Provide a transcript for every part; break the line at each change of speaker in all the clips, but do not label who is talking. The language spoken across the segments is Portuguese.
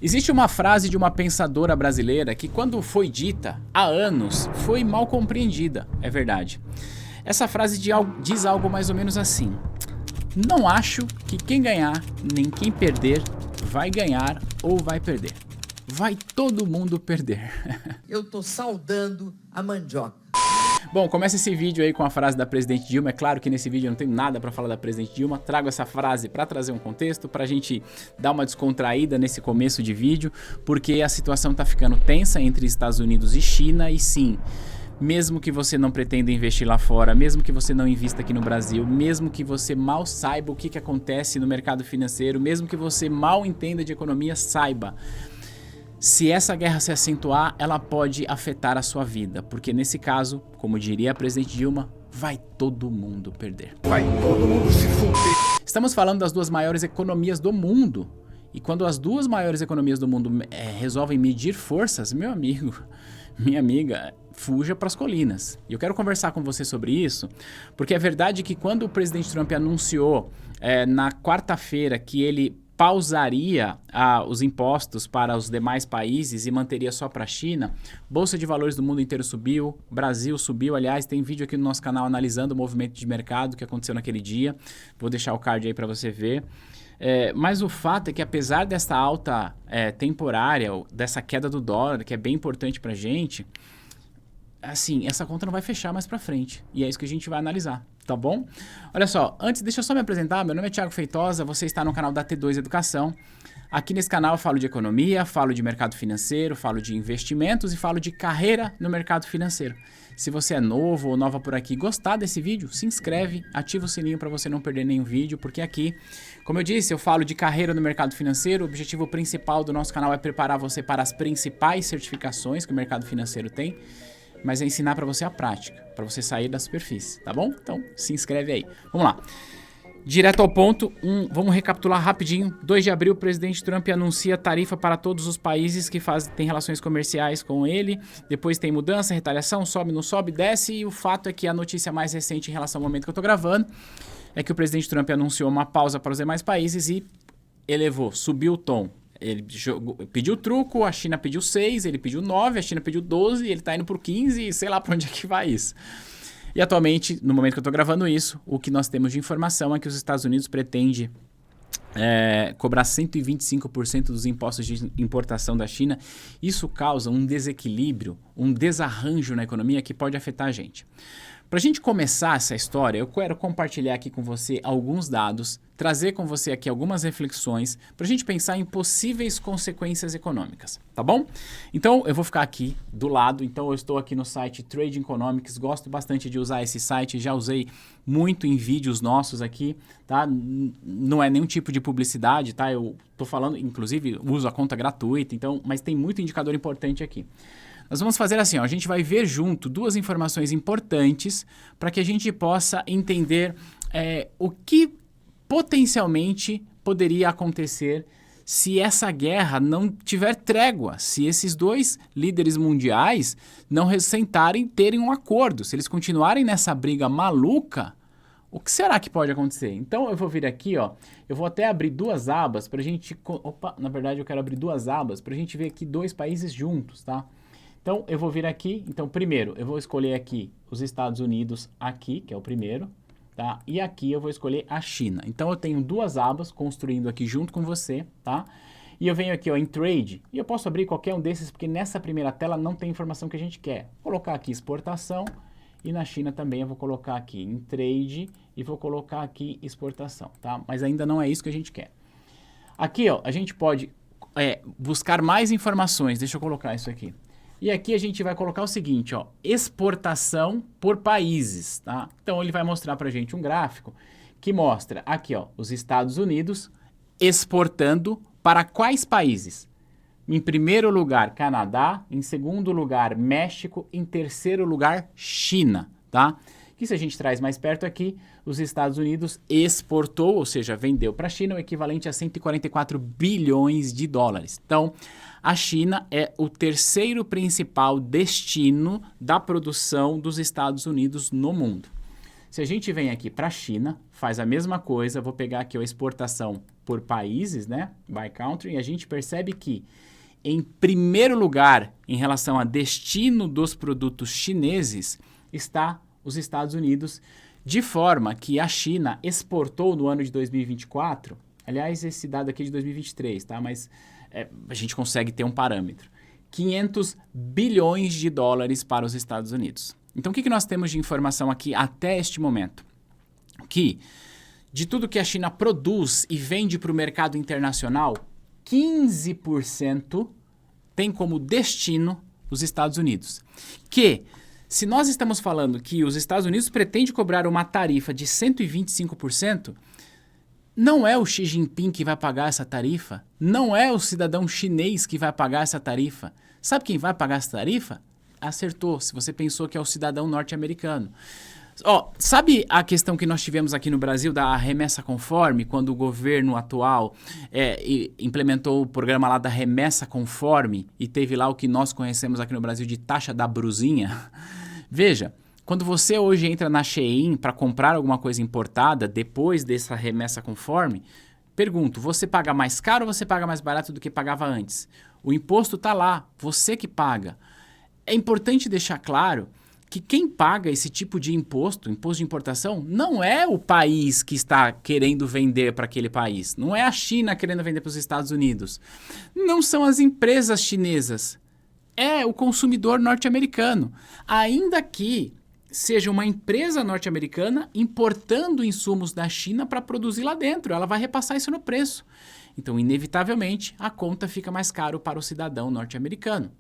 Existe uma frase de uma pensadora brasileira que, quando foi dita há anos, foi mal compreendida, é verdade. Essa frase diz algo mais ou menos assim: não acho que quem ganhar nem quem perder vai ganhar ou vai perder. Vai todo mundo perder.
Eu tô saudando a mandioca.
Bom, começa esse vídeo aí com a frase da presidente Dilma. É claro que nesse vídeo eu não tenho nada para falar da presidente Dilma. Trago essa frase para trazer um contexto, para a gente dar uma descontraída nesse começo de vídeo, porque a situação está ficando tensa entre Estados Unidos e China. E sim, mesmo que você não pretenda investir lá fora, mesmo que você não invista aqui no Brasil, mesmo que você mal saiba o que acontece no mercado financeiro, mesmo que você mal entenda de economia, saiba: se essa guerra se acentuar, ela pode afetar a sua vida, porque nesse caso, como diria a presidente Dilma, vai todo mundo perder.
Vai todo mundo se fuder.
Estamos falando das duas maiores economias do mundo, e quando as duas maiores economias do mundo resolvem medir forças, meu amigo, minha amiga, fuja para as colinas. E eu quero conversar com você sobre isso, porque é verdade que quando o presidente Trump anunciou na quarta-feira que ele pausaria os impostos para os demais países e manteria só para a China, Bolsa de Valores do mundo inteiro subiu, Brasil subiu. Aliás, tem vídeo aqui no nosso canal analisando o movimento de mercado que aconteceu naquele dia. Vou deixar o card aí para você ver. Mas o fato é que, apesar dessa alta temporária, dessa queda do dólar, que é bem importante para a gente, assim, essa conta não vai fechar mais pra frente. E é isso que a gente vai analisar, tá bom? Olha só, antes deixa eu só me apresentar. Meu nome é Thiago Feitosa, você está no canal da T2 Educação. Aqui nesse canal eu falo de economia, falo de mercado financeiro, falo de investimentos e falo de carreira no mercado financeiro. Se você é novo ou nova por aqui e gostar desse vídeo, se inscreve, ativa o sininho para você não perder nenhum vídeo, porque aqui, como eu disse, eu falo de carreira no mercado financeiro. O objetivo principal do nosso canal é preparar você para as principais certificações que o mercado financeiro tem, mas é ensinar para você a prática, para você sair da superfície, tá bom? Então, se inscreve aí. Vamos lá. Direto ao ponto, vamos recapitular rapidinho. 2 de abril, o presidente Trump anuncia tarifa para todos os países que têm relações comerciais com ele. Depois tem mudança, retaliação, sobe, não sobe, desce. E o fato é que a notícia mais recente em relação ao momento que eu tô gravando é que o presidente Trump anunciou uma pausa para os demais países e subiu o tom. Ele pediu truco, a China pediu 6, ele pediu 9, a China pediu 12, ele tá indo por 15 e sei lá pra onde é que vai isso. E atualmente, no momento que eu tô gravando isso, o que nós temos de informação é que os Estados Unidos pretende cobrar 125% dos impostos de importação da China. Isso causa um desequilíbrio, um desarranjo na economia que pode afetar a gente. Para a gente começar essa história, eu quero compartilhar aqui com você alguns dados, trazer com você aqui algumas reflexões para a gente pensar em possíveis consequências econômicas, tá bom? Então, eu vou ficar aqui do lado. Então, eu estou aqui no site Trade Economics, gosto bastante de usar esse site, já usei muito em vídeos nossos aqui, tá? Não é nenhum tipo de publicidade, tá? Eu tô falando, inclusive, uso a conta gratuita, então, mas tem muito indicador importante aqui. Nós vamos fazer assim, ó, a gente vai ver junto duas informações importantes para que a gente possa entender o que potencialmente poderia acontecer se essa guerra não tiver trégua, se esses dois líderes mundiais não sentarem, terem um acordo, se eles continuarem nessa briga maluca, o que será que pode acontecer? Então eu vou vir aqui, ó, eu vou até abrir duas abas para a gente... Opa, na verdade eu quero abrir duas abas para a gente ver aqui dois países juntos, tá? Então, eu vou vir aqui. Então, primeiro, eu vou escolher aqui os Estados Unidos aqui, que é o primeiro, tá? E aqui eu vou escolher a China. Então, eu tenho duas abas construindo aqui junto com você, tá? E eu venho aqui, ó, em Trade, e eu posso abrir qualquer um desses, porque nessa primeira tela não tem informação que a gente quer. Vou colocar aqui exportação, e na China também eu vou colocar aqui em Trade, e vou colocar aqui exportação, tá? Mas ainda não é isso que a gente quer. Aqui, ó, a gente pode buscar mais informações. Deixa eu colocar isso aqui. E aqui a gente vai colocar o seguinte, ó, exportação por países, tá? Então ele vai mostrar pra gente um gráfico que mostra aqui, ó, os Estados Unidos exportando para quais países? Em primeiro lugar, Canadá, em segundo lugar, México, em terceiro lugar, China, tá? E se a gente traz mais perto aqui, os Estados Unidos exportou, ou seja, vendeu para a China o equivalente a 144 bilhões de dólares. Então, a China é o terceiro principal destino da produção dos Estados Unidos no mundo. Se a gente vem aqui para a China, faz a mesma coisa, vou pegar aqui a exportação por países, né? By country, a gente percebe que, em primeiro lugar, em relação a destino dos produtos chineses, está os Estados Unidos, de forma que a China exportou no ano de 2024, aliás, esse dado aqui é de 2023, tá? Mas a gente consegue ter um parâmetro. 500 bilhões de dólares para os Estados Unidos. Então, o que nós temos de informação aqui até este momento? Que de tudo que a China produz e vende para o mercado internacional, 15% tem como destino os Estados Unidos. Que, se nós estamos falando que os Estados Unidos pretende cobrar uma tarifa de 125%, não é o Xi Jinping que vai pagar essa tarifa, não é o cidadão chinês que vai pagar essa tarifa. Sabe quem vai pagar essa tarifa? Acertou, se você pensou que é o cidadão norte-americano. Sabe a questão que nós tivemos aqui no Brasil da remessa conforme, quando o governo atual implementou o programa lá da remessa conforme e teve lá o que nós conhecemos aqui no Brasil de taxa da brusinha? Veja, quando você hoje entra na Shein para comprar alguma coisa importada depois dessa remessa conforme, pergunto, você paga mais caro ou você paga mais barato do que pagava antes? O imposto está lá, você que paga. É importante deixar claro que quem paga esse tipo de imposto de importação, não é o país que está querendo vender para aquele país. Não é a China querendo vender para os Estados Unidos. Não são as empresas chinesas. É o consumidor norte-americano. Ainda que seja uma empresa norte-americana importando insumos da China para produzir lá dentro. Ela vai repassar isso no preço. Então, inevitavelmente, a conta fica mais caro para o cidadão norte-americano.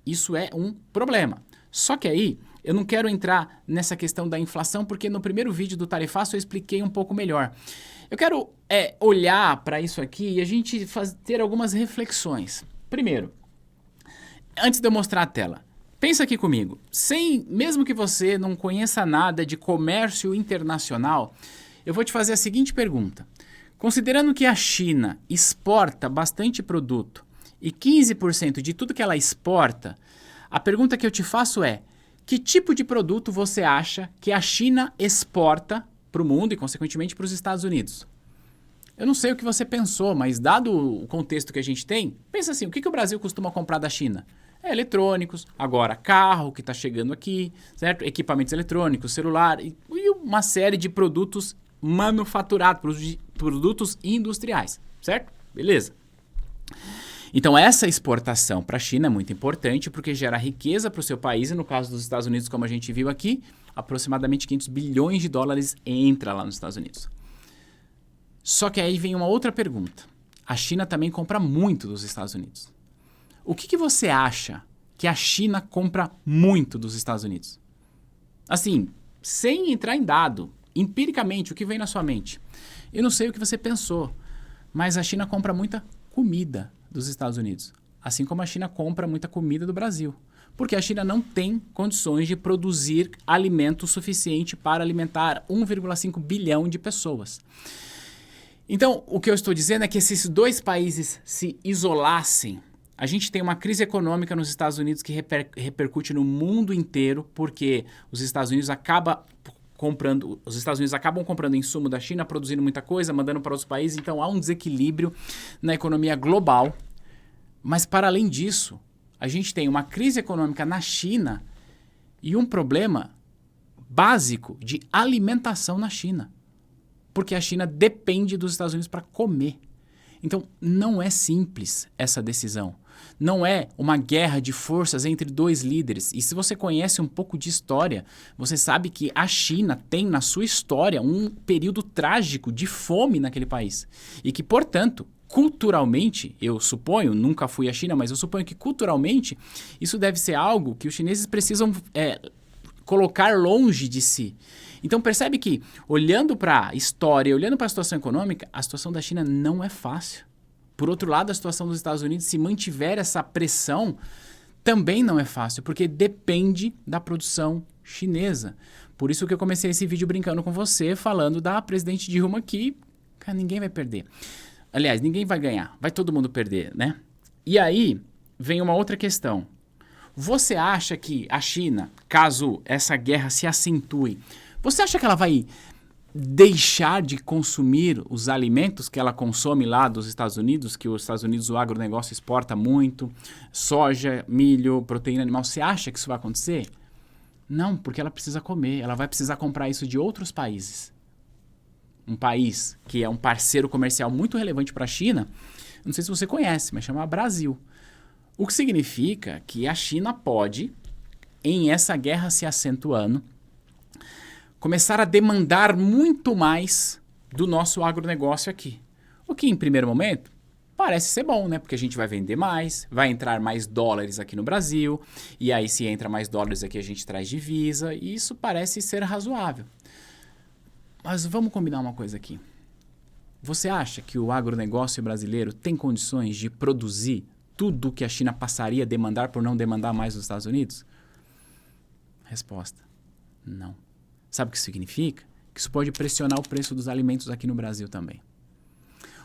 Isso é um problema. Só que aí, eu não quero entrar nessa questão da inflação, porque no primeiro vídeo do Tarifaço eu expliquei um pouco melhor. Eu quero olhar para isso aqui e a gente ter algumas reflexões. Primeiro, antes de eu mostrar a tela, pensa aqui comigo. Mesmo que você não conheça nada de comércio internacional, eu vou te fazer a seguinte pergunta. Considerando que a China exporta bastante produto e 15% de tudo que ela exporta, a pergunta que eu te faço é: que tipo de produto você acha que a China exporta para o mundo e, consequentemente, para os Estados Unidos? Eu não sei o que você pensou, mas dado o contexto que a gente tem, pensa assim, o que o Brasil costuma comprar da China? Eletrônicos, agora carro que está chegando aqui, certo? Equipamentos eletrônicos, celular e uma série de produtos manufaturados, produtos industriais, certo? Beleza. Então, essa exportação para a China é muito importante porque gera riqueza para o seu país e, no caso dos Estados Unidos, como a gente viu aqui, aproximadamente 500 bilhões de dólares entra lá nos Estados Unidos. Só que aí vem uma outra pergunta. A China também compra muito dos Estados Unidos. O que você acha que a China compra muito dos Estados Unidos? Assim, sem entrar em dado, empiricamente, o que vem na sua mente? Eu não sei o que você pensou, mas a China compra muita comida dos Estados Unidos, assim como a China compra muita comida do Brasil, porque a China não tem condições de produzir alimento suficiente para alimentar 1,5 bilhão de pessoas. Então, o que eu estou dizendo é que se esses dois países se isolassem, a gente tem uma crise econômica nos Estados Unidos que repercute no mundo inteiro, porque os Estados Unidos acabam comprando insumo da China, produzindo muita coisa, mandando para outros países, então há um desequilíbrio na economia global. Mas, para além disso, a gente tem uma crise econômica na China e um problema básico de alimentação na China, porque a China depende dos Estados Unidos para comer. Então, não é simples essa decisão. Não é uma guerra de forças entre dois líderes. E se você conhece um pouco de história, você sabe que a China tem na sua história um período trágico de fome naquele país. E que, portanto, culturalmente, eu suponho, nunca fui à China, mas eu suponho que culturalmente isso deve ser algo que os chineses precisam colocar longe de si. Então percebe que, olhando para a história, olhando para a situação econômica, a situação da China não é fácil. Por outro lado, a situação dos Estados Unidos, se mantiver essa pressão, também não é fácil, porque depende da produção chinesa. Por isso que eu comecei esse vídeo brincando com você, falando da presidente Dilma que, cara, ninguém vai perder. Aliás, ninguém vai ganhar, vai todo mundo perder, né? E aí, vem uma outra questão. Você acha que a China, caso essa guerra se acentue, você acha que ela vai deixar de consumir os alimentos que ela consome lá dos Estados Unidos, que os Estados Unidos, o agronegócio exporta muito, soja, milho, proteína animal. Você acha que isso vai acontecer? Não, porque ela precisa comer, ela vai precisar comprar isso de outros países. Um país que é um parceiro comercial muito relevante para a China, não sei se você conhece, mas chama Brasil. O que significa que a China pode, em essa guerra se acentuando, começar a demandar muito mais do nosso agronegócio aqui. O que, em primeiro momento, parece ser bom, né? Porque a gente vai vender mais, vai entrar mais dólares aqui no Brasil, e aí se entra mais dólares aqui a gente traz divisa, e isso parece ser razoável. Mas vamos combinar uma coisa aqui. Você acha que o agronegócio brasileiro tem condições de produzir tudo o que a China passaria a demandar por não demandar mais dos Estados Unidos? Resposta: não. Sabe o que isso significa? Que isso pode pressionar o preço dos alimentos aqui no Brasil também.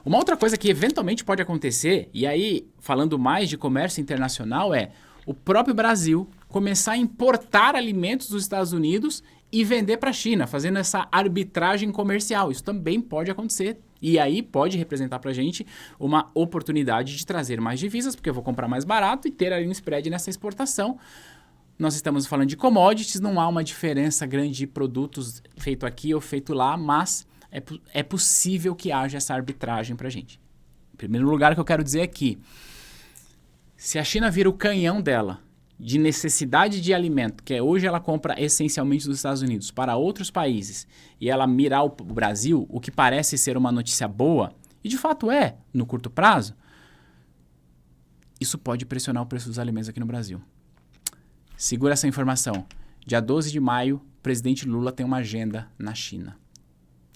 Uma outra coisa que eventualmente pode acontecer, e aí falando mais de comércio internacional, é o próprio Brasil começar a importar alimentos dos Estados Unidos e vender para a China, fazendo essa arbitragem comercial. Isso também pode acontecer. E aí pode representar para a gente uma oportunidade de trazer mais divisas, porque eu vou comprar mais barato e ter ali um spread nessa exportação. Nós estamos falando de commodities, não há uma diferença grande de produtos feito aqui ou feito lá, mas é possível que haja essa arbitragem para a gente. Em primeiro lugar, o que eu quero dizer é que se a China vira o canhão dela de necessidade de alimento, que hoje ela compra essencialmente dos Estados Unidos, para outros países, e ela mirar o Brasil, o que parece ser uma notícia boa, e de fato é, no curto prazo, isso pode pressionar o preço dos alimentos aqui no Brasil. Segura essa informação. Dia 12 de maio, o presidente Lula tem uma agenda na China.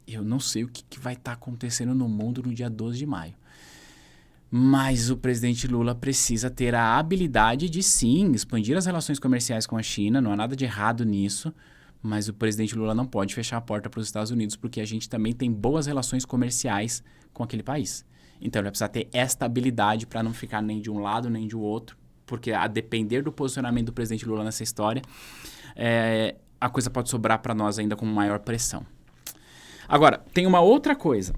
Eu não sei o que vai estar acontecendo no mundo no dia 12 de maio. Mas o presidente Lula precisa ter a habilidade de, sim, expandir as relações comerciais com a China. Não há nada de errado nisso. Mas o presidente Lula não pode fechar a porta para os Estados Unidos, porque a gente também tem boas relações comerciais com aquele país. Então ele vai precisar ter esta habilidade para não ficar nem de um lado nem de outro. Porque a depender do posicionamento do presidente Lula nessa história, a coisa pode sobrar para nós ainda com maior pressão. Agora, tem uma outra coisa.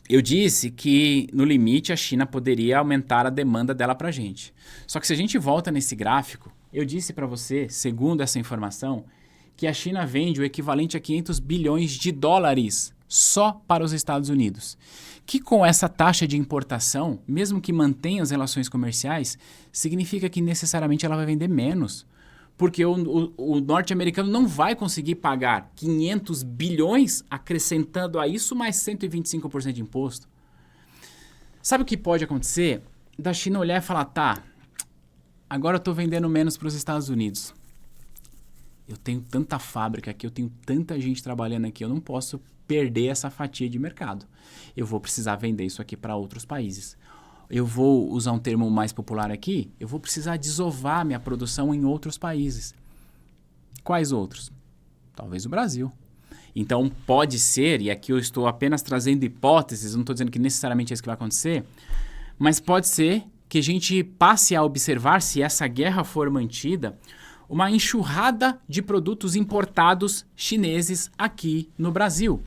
Eu disse que, no limite, a China poderia aumentar a demanda dela para a gente. Só que se a gente volta nesse gráfico, eu disse para você, segundo essa informação, que a China vende o equivalente a 500 bilhões de dólares só para os Estados Unidos. Que com essa taxa de importação, mesmo que mantenha as relações comerciais, significa que necessariamente ela vai vender menos. Porque o norte-americano não vai conseguir pagar 500 bilhões acrescentando a isso mais 125% de imposto. Sabe o que pode acontecer? Da China olhar e falar, tá, agora eu estou vendendo menos para os Estados Unidos. Eu tenho tanta fábrica aqui, eu tenho tanta gente trabalhando aqui, eu não posso perder essa fatia de mercado. Eu vou precisar vender isso aqui para outros países. Eu vou usar um termo mais popular aqui, eu vou precisar desovar minha produção em outros países. Quais outros? Talvez o Brasil. Então pode ser, e aqui eu estou apenas trazendo hipóteses, não estou dizendo que necessariamente é isso que vai acontecer, mas pode ser que a gente passe a observar, se essa guerra for mantida, uma enxurrada de produtos importados chineses aqui no Brasil.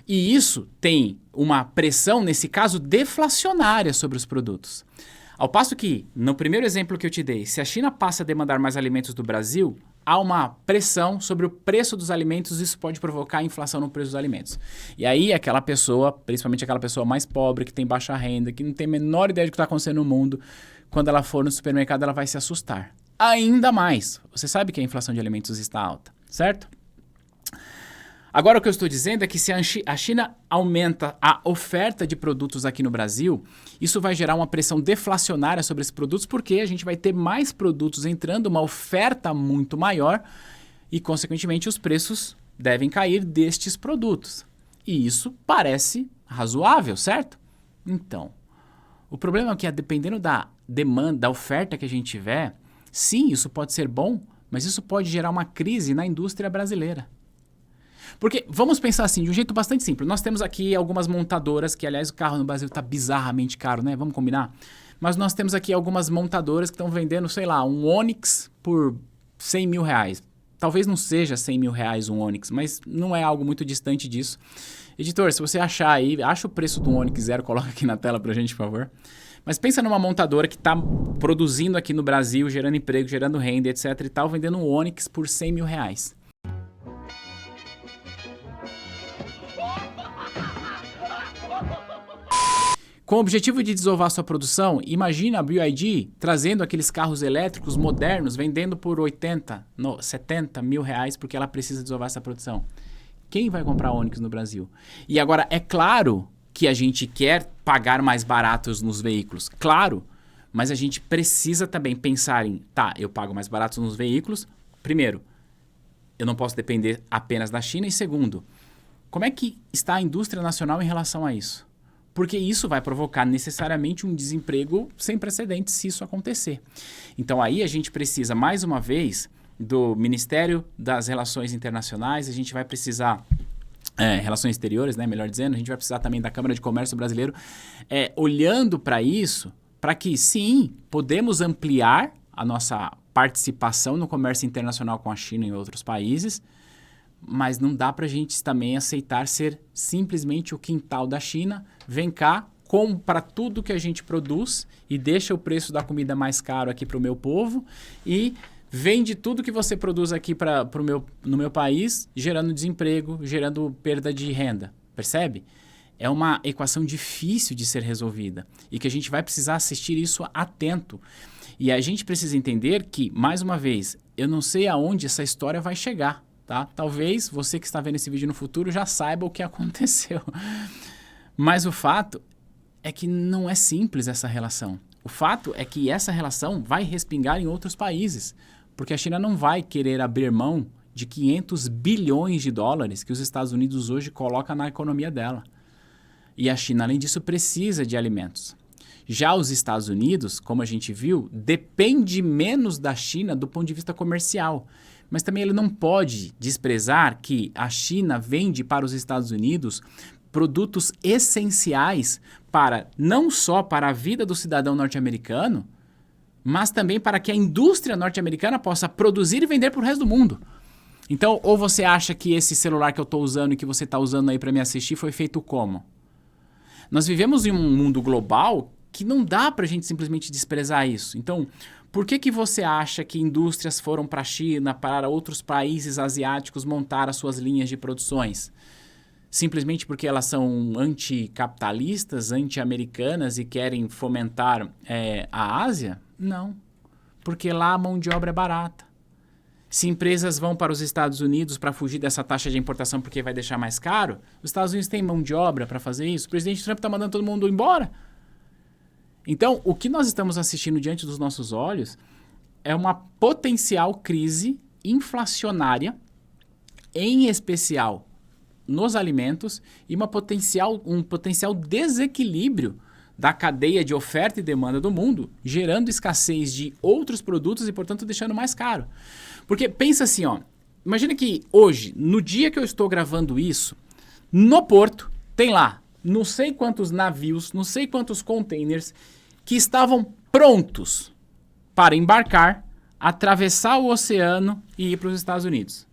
E isso tem uma pressão, nesse caso, deflacionária sobre os produtos. Ao passo que, no primeiro exemplo que eu te dei, se a China passa a demandar mais alimentos do Brasil, há uma pressão sobre o preço dos alimentos, isso pode provocar inflação no preço dos alimentos. E aí aquela pessoa, principalmente aquela pessoa mais pobre, que tem baixa renda, que não tem a menor ideia do que está acontecendo no mundo, quando ela for no supermercado ela vai se assustar. Ainda mais. Você sabe que a inflação de alimentos está alta, certo? Agora o que eu estou dizendo é que se a China aumenta a oferta de produtos aqui no Brasil, isso vai gerar uma pressão deflacionária sobre esses produtos, porque a gente vai ter mais produtos entrando, uma oferta muito maior e, consequentemente, os preços devem cair destes produtos. E isso parece razoável, certo? Então, o problema é que, dependendo da demanda, da oferta que a gente tiver, sim, isso pode ser bom, mas isso pode gerar uma crise na indústria brasileira. Porque, vamos pensar assim, de um jeito bastante simples. Nós temos aqui algumas montadoras, que aliás o carro no Brasil está bizarramente caro, né? Vamos combinar? Mas nós temos aqui algumas montadoras que estão vendendo, sei lá, um Onix por 100 mil reais. Talvez não seja 100 mil reais um Onix, mas não é algo muito distante disso. Editor, se você achar aí, acha o preço do Onix Zero, coloca aqui na tela pra gente, por favor. Mas pensa numa montadora que está produzindo aqui no Brasil, gerando emprego, gerando renda, etc e tal, vendendo um Onix por 100 mil reais. Com o objetivo de desovar sua produção, imagina a BYD trazendo aqueles carros elétricos modernos, vendendo por 80, 70 mil reais, porque ela precisa desovar essa produção. Quem vai comprar Onix no Brasil? E agora, é claro que a gente quer pagar mais baratos nos veículos, claro, mas a gente precisa também pensar em, tá, eu pago mais baratos nos veículos, primeiro, eu não posso depender apenas da China, e segundo, como é que está a indústria nacional em relação a isso? Porque isso vai provocar necessariamente um desemprego sem precedentes se isso acontecer. Então aí a gente precisa, mais uma vez, do Ministério das Relações Internacionais, a gente vai precisar, Relações Exteriores, né, melhor dizendo, a gente vai precisar também da Câmara de Comércio Brasileiro, olhando para isso, para que sim, podemos ampliar a nossa participação no comércio internacional com a China e outros países, mas não dá para a gente também aceitar ser simplesmente o quintal da China. Vem cá, compra tudo que a gente produz e deixa o preço da comida mais caro aqui para o meu povo e vende tudo que você produz aqui no meu país, gerando desemprego, gerando perda de renda. Percebe? É uma equação difícil de ser resolvida e que a gente vai precisar assistir isso atento. E a gente precisa entender que, mais uma vez, eu não sei aonde essa história vai chegar. Tá? Talvez você que está vendo esse vídeo no futuro já saiba o que aconteceu. Mas o fato é que não é simples essa relação. O fato é que essa relação vai respingar em outros países, porque a China não vai querer abrir mão de 500 bilhões de dólares que os Estados Unidos hoje colocam na economia dela. E a China, além disso, precisa de alimentos. Já os Estados Unidos, como a gente viu, depende menos da China do ponto de vista comercial. Mas também ele não pode desprezar que a China vende para os Estados Unidos produtos essenciais para não só para a vida do cidadão norte-americano, mas também para que a indústria norte-americana possa produzir e vender para o resto do mundo. Então, ou você acha que esse celular que eu estou usando e que você está usando aí para me assistir foi feito como? Nós vivemos em um mundo global que não dá para a gente simplesmente desprezar isso. Então, por que você acha que indústrias foram para a China, para outros países asiáticos montar as suas linhas de produções? Simplesmente porque elas são anticapitalistas, anti-americanas e querem fomentar a Ásia? Não, porque lá a mão de obra é barata. Se empresas vão para os Estados Unidos para fugir dessa taxa de importação porque vai deixar mais caro, os Estados Unidos têm mão de obra para fazer isso? O presidente Trump está mandando todo mundo embora? Então, o que nós estamos assistindo diante dos nossos olhos é uma potencial crise inflacionária, em especial nos alimentos, e um potencial desequilíbrio da cadeia de oferta e demanda do mundo, gerando escassez de outros produtos e, portanto, deixando mais caro. Porque pensa assim, ó, imagina que hoje, no dia que eu estou gravando isso, no porto, tem lá não sei quantos navios, não sei quantos containers que estavam prontos para embarcar, atravessar o oceano e ir para os Estados Unidos.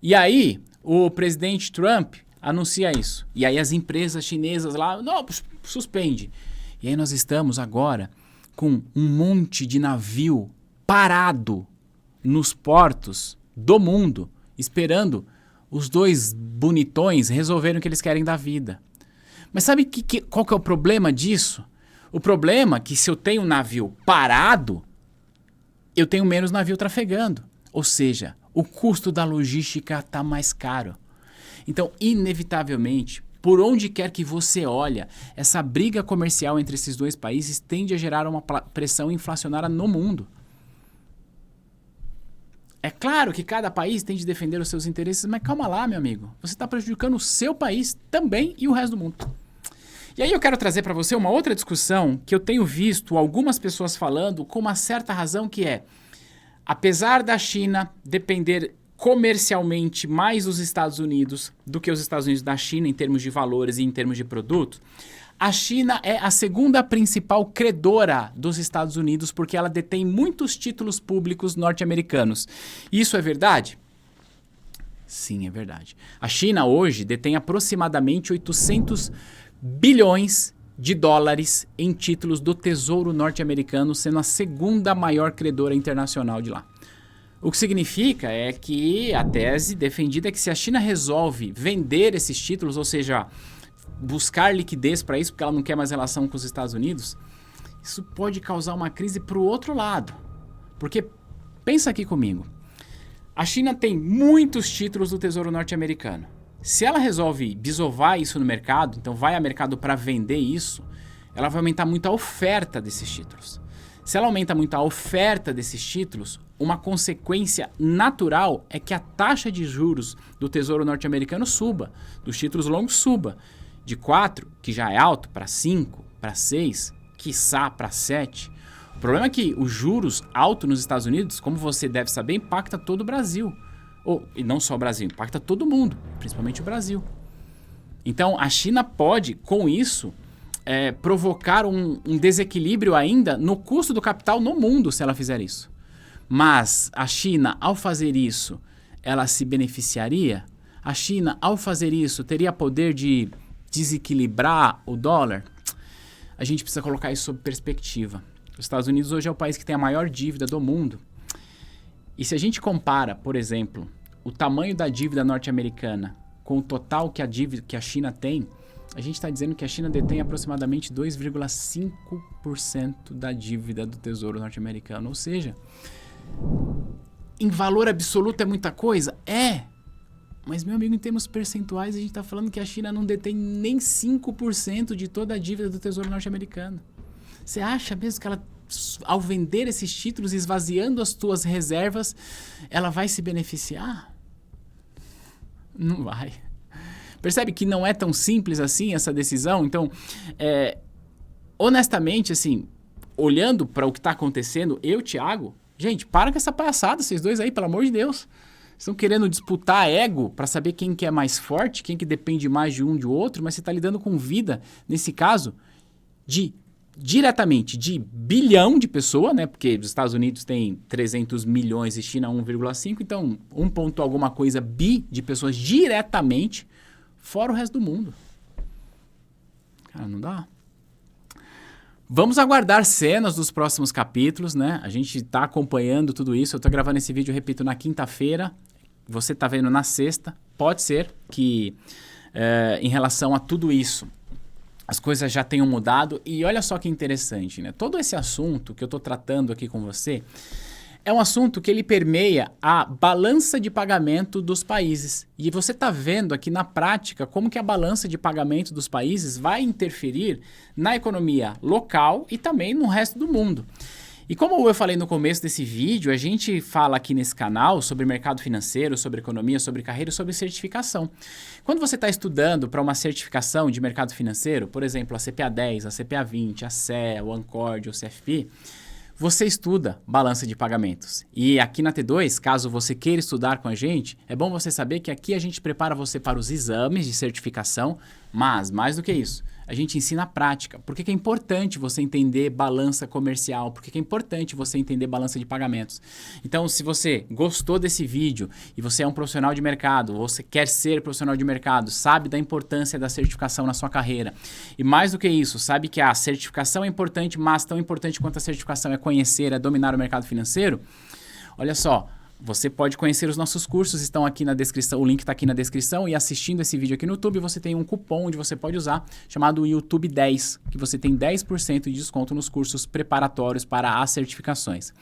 E aí, o presidente Trump anuncia isso. E aí as empresas chinesas lá, não, suspende. E aí nós estamos agora com um monte de navio parado nos portos do mundo, esperando os dois bonitões resolverem o que eles querem da vida. Mas sabe qual que é o problema disso? O problema é que se eu tenho um navio parado, eu tenho menos navio trafegando. Ou seja, o custo da logística está mais caro. Então, inevitavelmente, por onde quer que você olha, essa briga comercial entre esses dois países tende a gerar uma pressão inflacionária no mundo. É claro que cada país tem de defender os seus interesses, mas calma lá, meu amigo. Você está prejudicando o seu país também e o resto do mundo. E aí eu quero trazer para você uma outra discussão que eu tenho visto algumas pessoas falando com uma certa razão, que é, apesar da China depender comercialmente mais dos Estados Unidos do que os Estados Unidos da China em termos de valores e em termos de produtos, A China é a segunda principal credora dos Estados Unidos porque ela detém muitos títulos públicos norte-americanos. Isso é verdade? Sim, é verdade. A China hoje detém aproximadamente 800 bilhões de dólares em títulos do Tesouro norte-americano, sendo a segunda maior credora internacional de lá. O que significa é que a tese defendida é que se a China resolve vender esses títulos, ou seja, buscar liquidez para isso, porque ela não quer mais relação com os Estados Unidos, isso pode causar uma crise para o outro lado. Porque, pensa aqui comigo, a China tem muitos títulos do Tesouro norte-americano. Se ela resolve desovar isso no mercado, então vai ao mercado para vender isso, ela vai aumentar muito a oferta desses títulos. Se ela aumenta muito a oferta desses títulos, uma consequência natural é que a taxa de juros do Tesouro norte-americano suba, dos títulos longos suba. De 4, que já é alto, para 5, para 6, quiçá para 7. O problema é que os juros altos nos Estados Unidos, como você deve saber, impacta todo o Brasil. E não só o Brasil, impacta todo mundo, principalmente o Brasil. Então, a China pode, com isso, provocar um desequilíbrio ainda no custo do capital no mundo, se ela fizer isso. Mas a China, ao fazer isso, ela se beneficiaria? A China, ao fazer isso, teria poder de desequilibrar o dólar? A gente precisa colocar isso sob perspectiva. Os Estados Unidos hoje é o país que tem a maior dívida do mundo. E se a gente compara, por exemplo, o tamanho da dívida norte-americana com o total que a China tem, a gente está dizendo que a China detém aproximadamente 2,5% da dívida do Tesouro norte-americano. Ou seja, em valor absoluto é muita coisa? É! Mas, meu amigo, em termos percentuais, a gente está falando que a China não detém nem 5% de toda a dívida do Tesouro norte-americano. Você acha mesmo que ela, ao vender esses títulos, esvaziando as suas reservas, ela vai se beneficiar? Não vai. Percebe que não é tão simples assim essa decisão? Então, honestamente, assim, olhando para o que está acontecendo, Thiago, gente, para com essa palhaçada, vocês dois aí, pelo amor de Deus. Estão querendo disputar ego para saber quem que é mais forte, quem que depende mais de um de outro, mas você está lidando com vida, nesse caso, diretamente de bilhão de pessoas, né? Porque os Estados Unidos tem 300 milhões e China 1,5, então 1 ponto alguma coisa bi de pessoas diretamente, fora o resto do mundo. Cara, não dá. Vamos aguardar cenas dos próximos capítulos, né? A gente está acompanhando tudo isso. Eu estou gravando esse vídeo, repito, na quinta-feira. Você está vendo na sexta. Pode ser que, em relação a tudo isso, as coisas já tenham mudado. E olha só que interessante, né? Todo esse assunto que eu estou tratando aqui com você é um assunto que ele permeia a balança de pagamento dos países. E você está vendo aqui na prática como que a balança de pagamento dos países vai interferir na economia local e também no resto do mundo. E como eu falei no começo desse vídeo, a gente fala aqui nesse canal sobre mercado financeiro, sobre economia, sobre carreira e sobre certificação. Quando você está estudando para uma certificação de mercado financeiro, por exemplo, a CPA 10, a CPA 20, a CE, o Ancord, o CFP, você estuda balança de pagamentos. E aqui na T2, caso você queira estudar com a gente, é bom você saber que aqui a gente prepara você para os exames de certificação, mas mais do que isso, a gente ensina a prática. Por que é importante você entender balança comercial? Por que é importante você entender balança de pagamentos? Então, se você gostou desse vídeo e você é um profissional de mercado, ou você quer ser profissional de mercado, sabe da importância da certificação na sua carreira, e mais do que isso, sabe que a certificação é importante, mas tão importante quanto a certificação é conhecer, é dominar o mercado financeiro, olha só, você pode conhecer os nossos cursos, estão aqui na descrição, o link está aqui na descrição, e assistindo esse vídeo aqui no YouTube, você tem um cupom onde você pode usar, chamado YouTube 10, que você tem 10% de desconto nos cursos preparatórios para as certificações.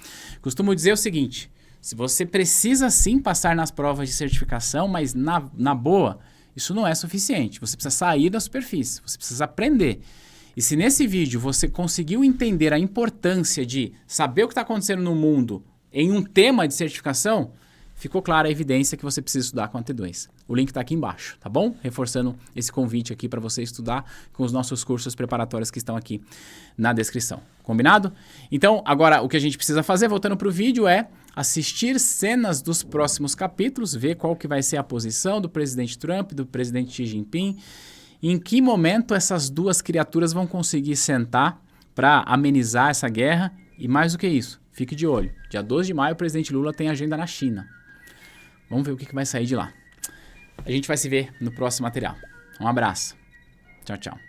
Costumo dizer o seguinte, se você precisa sim passar nas provas de certificação, mas na boa, isso não é suficiente, você precisa sair da superfície, você precisa aprender. E se nesse vídeo você conseguiu entender a importância de saber o que está acontecendo no mundo em um tema de certificação, ficou clara a evidência que você precisa estudar com a T2. O link está aqui embaixo, tá bom? Reforçando esse convite aqui para você estudar com os nossos cursos preparatórios que estão aqui na descrição. Combinado? Então, agora o que a gente precisa fazer, voltando para o vídeo, é assistir cenas dos próximos capítulos, ver qual que vai ser a posição do presidente Trump, do presidente Xi Jinping, Em que momento essas duas criaturas vão conseguir sentar para amenizar essa guerra? E mais do que isso, fique de olho. Dia 12 de maio o presidente Lula tem agenda na China. Vamos ver o que vai sair de lá. A gente vai se ver no próximo material. Um abraço. Tchau, tchau.